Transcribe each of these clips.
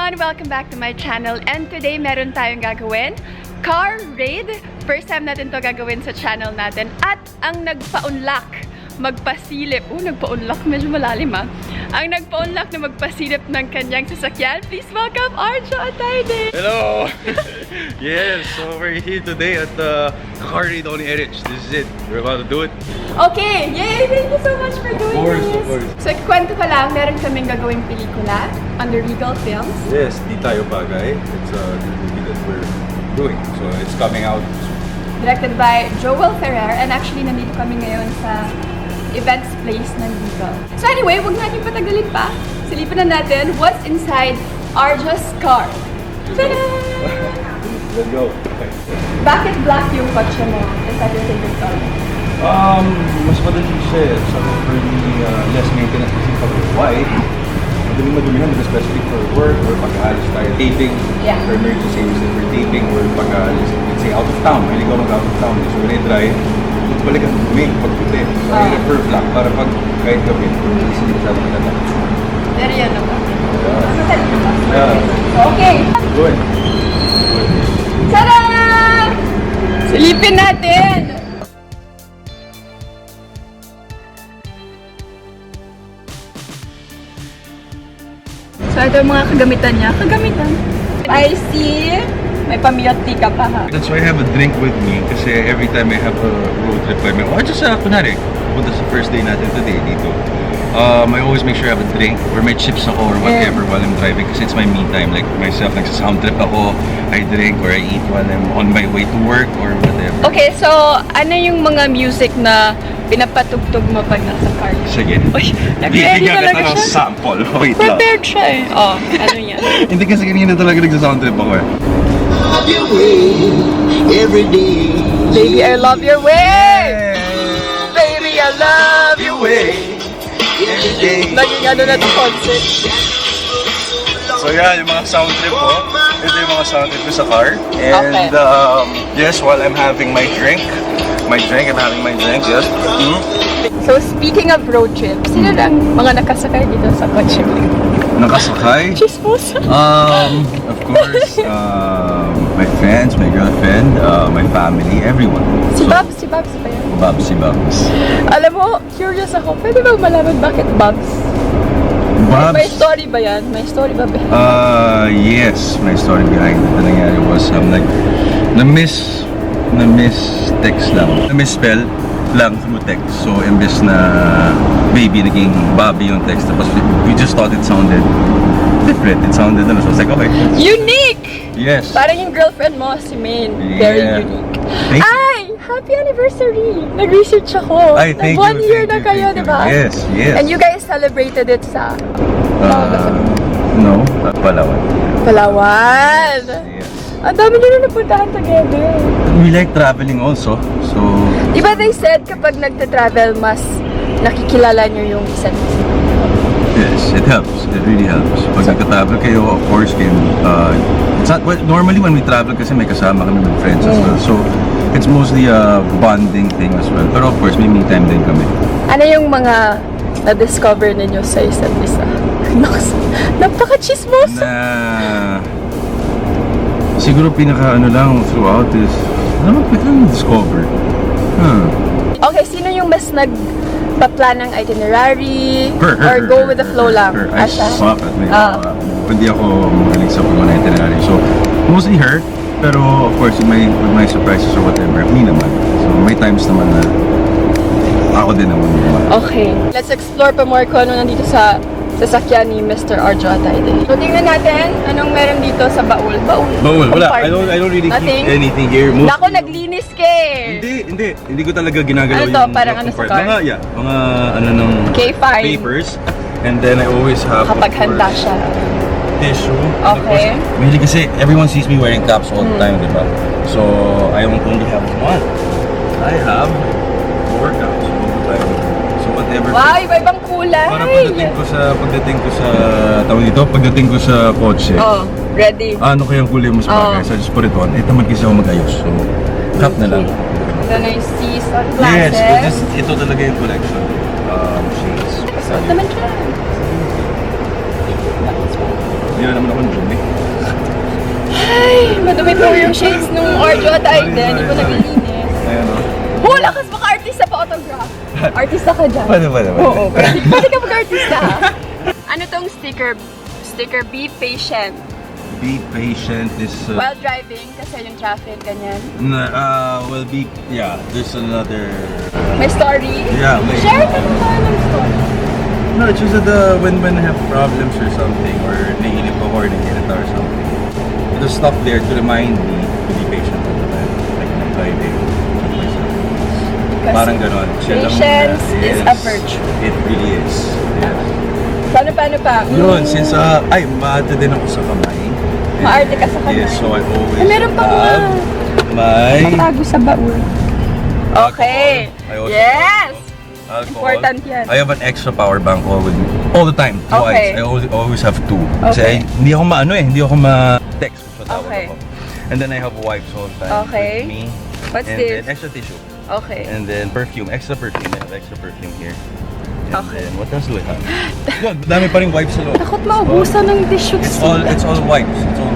everyone! Welcome back to my channel, and today meron tayong gagawin car raid. First time natin to gagawin sa channel natin, at ang nagpa-unlock magpasilip, nagpa-unlock, medyo malalim ang nagpa-unlock na magpasilip ng kanyang sasakyan. Please welcome Arjo Atayde! Hello! Yes, so we're here today at the car raid on Erich. This is it. We're about to do it. Okay! Yay! Thank you so much for doing this! Of course. So, kwento ko lang, meron kaming gagawing pelikula under Regal Films. Yes, Di Tayo Bagay. It's the movie that we're doing. So it's coming out soon. Directed by Joel Ferrer, and actually nandito kami ngayon sa events place ng Regal. So anyway, huwag natin patagalin pa. Silipin na natin what's inside Arjo's car. Ta-da! Let's go. Okay. Bakit black yung kotse mo? Is that your favorite color? Mas madali siya. So for me, less maintenance kasi pag white. Madaling-madumihan, especially for work or pag-aalis tayo taping, for emergency reasons for taping, or pag-aalis, let's say out of town, mahilig ako mag-out of town. So when I drive, let's balik ang dumi pag-puti. So I prefer black para pag kahit gabi, easily masyado maganda. Very ano ba? Yeah. Okay! Good. Tada! Silipin natin! So ito yung mga kagamitan niya. I see! May pamiyoti ka pa ha. That's why I have a drink with me kasi every time I have a road trip kami, or just kunwari, punta sa first day natin today dito. I always make sure I have a drink or may chips ako or whatever while I'm driving kasi it's my me time. Like myself, nagsa-sound trip ako, I drink or I eat while I'm on my way to work or whatever. Okay, so ano yung mga music na pinapatugtog mo pag nasa car? Sige. Uy, nag-ready Bibigyan talaga kita ng siya. sample. Wait lang. Prepared siya eh. Oh, ano yan? Hindi kasi kanina talaga nagsa-sound trip ako eh. Love your way every day. Baby, I love your way! Baby, I love your way! Every day. Naging ano na to concept. So yan, yung mga sound trip ko. Ito yung mga sound trip ko sa car. And Okay. yes, while I'm having my drink, I'm having my drink, yes. So speaking of road trips, sino lang mga nakasakay dito sa kotse mo? Nakasakay. Chismosa. Of course, my friends, my girlfriend, my family, everyone. Si Babs ba yan? Si Babs. Alam mo, curious ako, pwede bang malaman bakit Babs? May story ba yan? May story ba behind? Yes, my story behind it. Ang nangyari was, na-miss text lang. Na-misspell lang through text. So, imbes na baby, naging Bobby yung text. Tapos, we just thought it sounded different. It sounded, so I was like, okay. Unique! Yes. Parang yung girlfriend mo, si Maine. Very unique. Thank you. Ay! Happy anniversary! Nag-research ako. Ay, thank Nag 1 you, year thank na you, kayo, thank di ba? you. Yes, yes. And you guys celebrated it sa No, Palawan. Palawan. Yes. Ang dami nyo na napuntahan together. We like traveling also. So, Di ba they said kapag nagta-travel, mas nakikilala nyo yung isa't isa? yes, it helps. It really helps. Pag nagka-travel kayo, of course, it's not, well, normally when we travel kasi may kasama kami with friends as well. So, it's mostly a bonding thing as well. Pero of course, may me time din kami. Ano yung mga na-discover ninyo sa isa't isa? Napaka-chismosa! Na siguro pinaka lang throughout is discover. Okay, sino yung mas nagpa-plan ng itinerary? Or go with the flow lang? I suck at me. Hindi ako magaling sa pag-mga itinerary. So, mostly her. Pero, of course, with my surprises or whatever, me naman. So, may times naman na ako din naman. Okay. Let's explore pa more kung ano nandito sa sasakyan ni Mr. Arjo Atayde. So, tingnan natin anong meron dito sa baul. Baul, wala. I don't really Nothing? keep anything here. Nako, naglinis ka eh! Hindi ko talaga ginagalaw Ano to? Parang ano sa car? Mga ano ng Okay, fine. papers. And then I always have, Kapag of handa course, siya. tissue. Okay. Mahilig kasi everyone sees me wearing caps all the time, di ba? So, I don't only have one. I have 4 caps all the time. So, whatever. Wow, iba-ibang kulay! Para pagdating ko sa kotse. Oh, ready. Ano kayang kulay mas bagay? So, I just put it on. Tamad kasi ako mag-ayos. So, cap na lang. Ito na yung season Yes, glasses. ito talaga yung collection. Shades. Suot naman siya. Hindi na naman ako dumi. Ay, madumi po yung shades nung Orjo at Aiden. Hindi ko naglilinis. Ayun o. Oh, lakas baka artista pa autograph. Artista ka dyan. Paano? Oo, pwede ka mag-artista ha. Ano tong sticker? Sticker, be patient. Be patient is... While driving, kasi yung traffic, ganyan. will be... Yeah, there's another... May story? Yeah, may... Share ka naman tayo ng story. No, it's just that when I have problems or something, or naiinip ako or naiinip or something, it'll stop there to remind me to be patient all the time. Like when I'm driving. Kasi Parang ganon. Siya lang patience muna. is Yes. a virtue. It really is. Yes. Paano pa? Yun, since ay, maarte din ako sa kamay. Maarte ka sa kamay. Yes, so I always Ay, meron pa have my Matago sa baul. Okay. alcohol. I also Yes! have alcohol. Important yan. I have an extra power bank all with me. All the time. Okay. Twice. I always have two. Okay. Kasi hindi ako hindi ako ma-text. So tawag Okay. ako. And then I have wipes all the time Okay. with me. What's and this? then extra tissue. Okay. And then perfume. Extra perfume. I have extra perfume here. And Okay. then what else do I have? Yun, dami pa ring wipes sa loob. Takot maubusan ng tissue. It's all wipes. It's all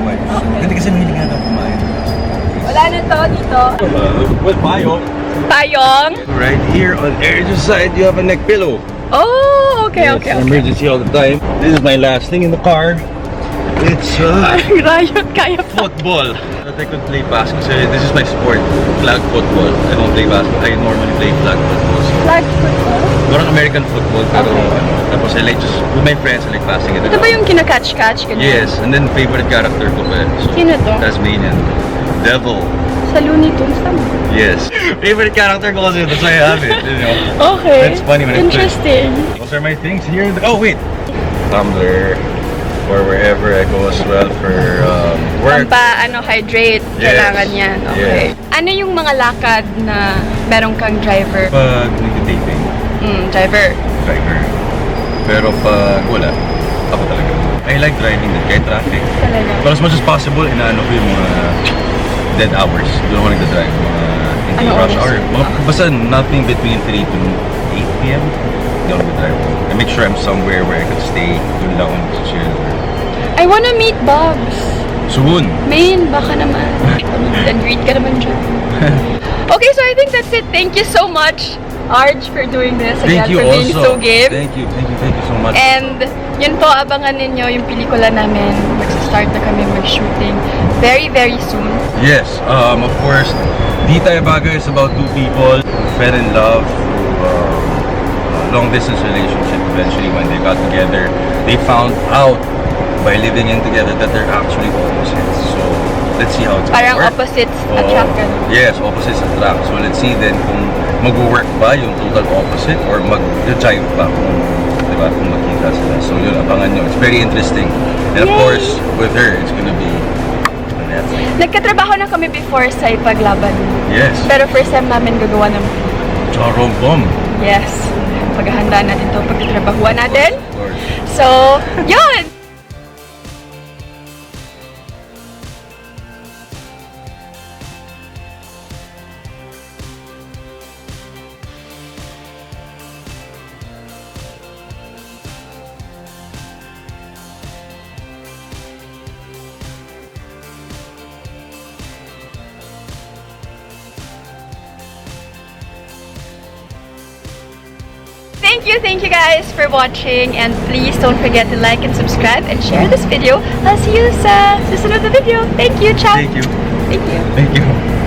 wipes. Okay. Hindi kasi mahilig nga daw kumain. Wala na to dito. With Mayo. Tayong. Right here on Eric's side, you have a neck pillow. Oh, okay, Yes, okay, okay. Emergency all the time. This is my last thing in the car. It's Riot, kaya pa. football. That I could play basketball. So this is my sport, flag football. I don't play basketball. I normally play flag football. So, Flag football? parang American football, pero Okay. tapos I like just with my friends, I like passing it Ito ba around. yung kinakatch-catch? Ganyan? Yes, and then favorite character ko pa. So, Sino to? Tasmanian. Devil. Sa Looney Tunes tama. Yes. Favorite character ko kasi, that's why I have it, you know. Okay. That's funny when I play. Interesting. Those are my things here. Oh, wait. Tumblr. Or wherever I go as well for work. Hydrate. Yes. Kailangan yan. Okay. Yes. Ano yung mga lakad na meron kang driver? Pag nag-dating, Driver. driver. Pero pag wala, ako talaga. I like driving din, kahit traffic. Talaga. But as much as possible, inaano ko yung mga dead hours. Doon ako nagda-drive. Mga hindi Ano rush oras? hour. Basta nothing between 3 to 8 p.m. Hindi ako nagda-drive. I make sure I'm somewhere where I can stay. Doon lang ako mag-chill. I wanna meet Bobs. Soon! Main, baka naman. And greet ka naman dyan. Okay, so I think that's it. Thank you so much, Arj, for doing this. Thank you for being also. so game. Thank you so much. And yun po, abangan ninyo yung pelikula namin. Magsa-start na kami mag-shooting very, very soon. Yes, of course, Di Tayo Bagay is about two people who fell in love through a long-distance relationship. Eventually, when they got together, they found out by living in together that they're actually opposites. So, let's see how it's Parang gonna work. opposites Oo. attract. ganun. Yes, opposites attract. So, let's see then kung mag-work ba yung total opposite or mag-jive ba kung magkita sila. So, yun, abangan nyo. It's very interesting. And of Yay! course, with her, it's gonna be on Netflix. Nagkatrabaho na kami before sa Ipaglaban. Yes. Pero first time namin gagawa ng Tsaka rom-com. yes. Paghahanda natin to, pagtatrabahuan natin. Of course. So, yun! Thank you guys for watching, and please don't forget to like and subscribe and share this video. I'll see you sa susunod na video. Thank you, ciao! Thank you. Thank you. Thank you.